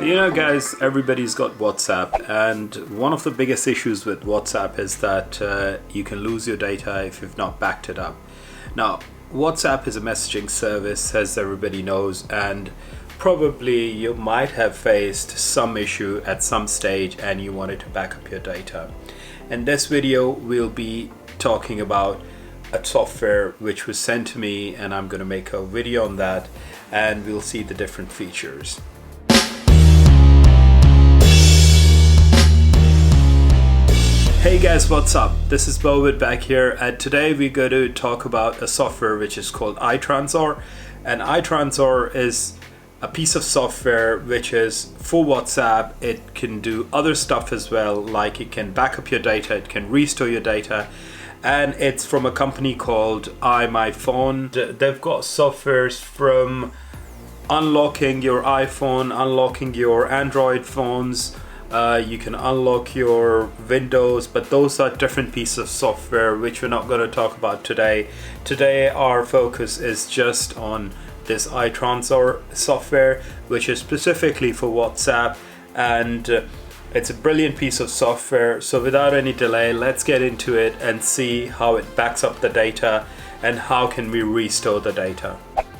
You know, guys, everybody's got WhatsApp, and one of the biggest issues with WhatsApp is that you can lose your data if you've not backed it up. Now, WhatsApp is a messaging service, as everybody knows, and probably you might have faced some issue at some stage and you wanted to back up your data. In this video, we'll be talking about a software which was sent to me, and I'm going to make a video on that, and we'll see the different features. Hey guys, what's up? This is Bowit back here, and today we're going to talk about a software which is called iTransor. And iTransor is a piece of software which is for WhatsApp. It can do other stuff as well, like it can back up your data, it can restore your data, and it's from a company called iPhone. They've got softwares from unlocking your iPhone, unlocking your Android phones. You can unlock your Windows, but those are different pieces of software which we're not going to talk about today. Today our focus is just on this iTransor software, which is specifically for WhatsApp, and it's a brilliant piece of software. So without any delay, let's get into it and see how it backs up the data and how can we restore the data.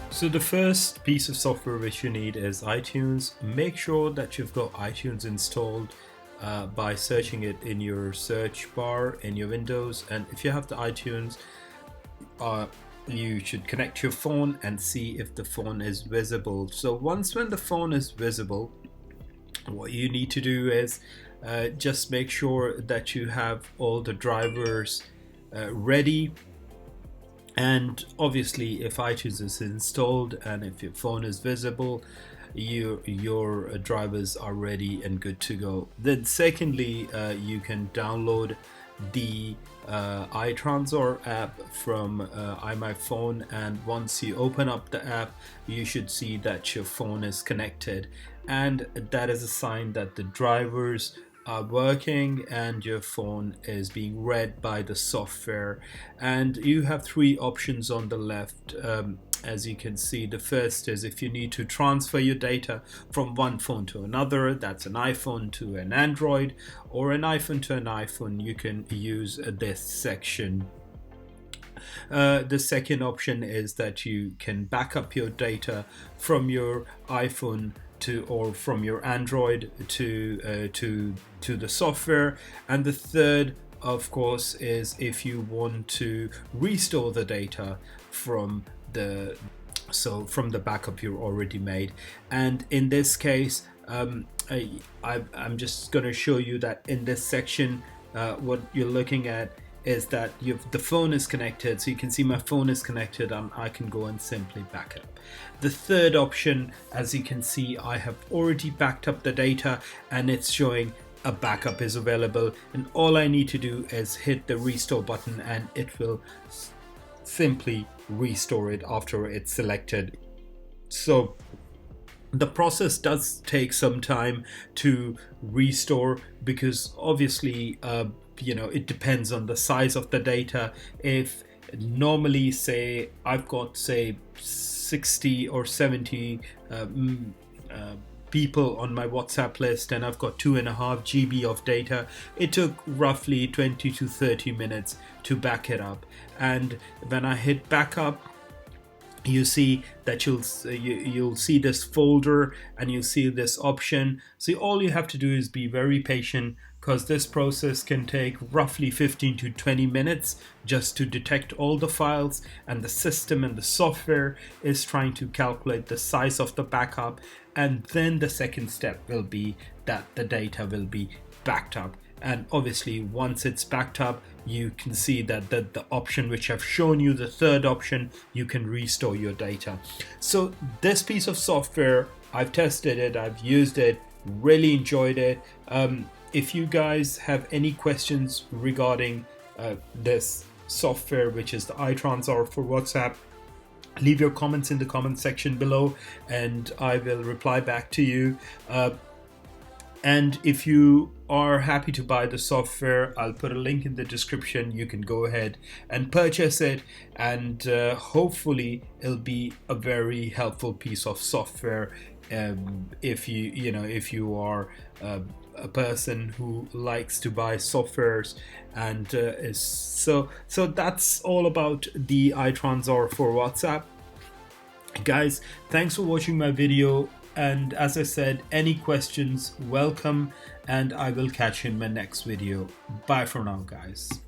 So the first piece of software which you need is iTunes. Make sure that you've got iTunes installed by searching it in your search bar in your Windows. And if you have the iTunes, you should connect your phone and see if the phone is visible. So when the phone is visible, what you need to do is just make sure that you have all the drivers ready. And obviously, if iTunes is installed and if your phone is visible, your drivers are ready and good to go. Then secondly, you can download the iTransor app from iPhone, and once you open up the app, you should see that your phone is connected, and that is a sign that the drivers are working and your phone is being read by the software. And you have three options on the left. As you can see, the first is if you need to transfer your data from one phone to another, that's an iPhone to an Android, or an iPhone to an iPhone, you can use this section. The second option is that you can back up your data from your iPhone or from your Android to the software. And the third, of course, is if you want to restore the data from the backup you already made. And in this case, I'm just going to show you that in this section, what you're looking at is that the phone is connected, so you can see my phone is connected, and I can go and simply back it up. The third option, as you can see, I have already backed up the data and it's showing a backup is available, and all I need to do is hit the restore button and it will simply restore it after it's selected. So the process does take some time to restore because obviously it depends on the size of the data. If normally, say I've got 60 or 70 people on my WhatsApp list and I've got 2.5 GB of data, it took roughly 20 to 30 minutes to back it up. And when I hit backup, you see that you'll see this folder and you'll see this option. So all you have to do is be very patient, because this process can take roughly 15 to 20 minutes just to detect all the files, and the system and the software is trying to calculate the size of the backup. And then the second step will be that the data will be backed up. And obviously, once it's backed up, you can see that the option which I've shown you, the third option, you can restore your data. So this piece of software, I've tested it, I've used it, really enjoyed it. If you guys have any questions regarding this software, which is the iTransor for WhatsApp, leave your comments in the comment section below and I will reply back to you. And if you are happy to buy the software, I'll put a link in the description. You can go ahead and purchase it, and hopefully it'll be a very helpful piece of software if you are a person who likes to buy softwares, and so that's all about the iTransor for WhatsApp. Guys, thanks for watching my video, and as I said, any questions welcome, and I will catch you in my next video. Bye for now, guys.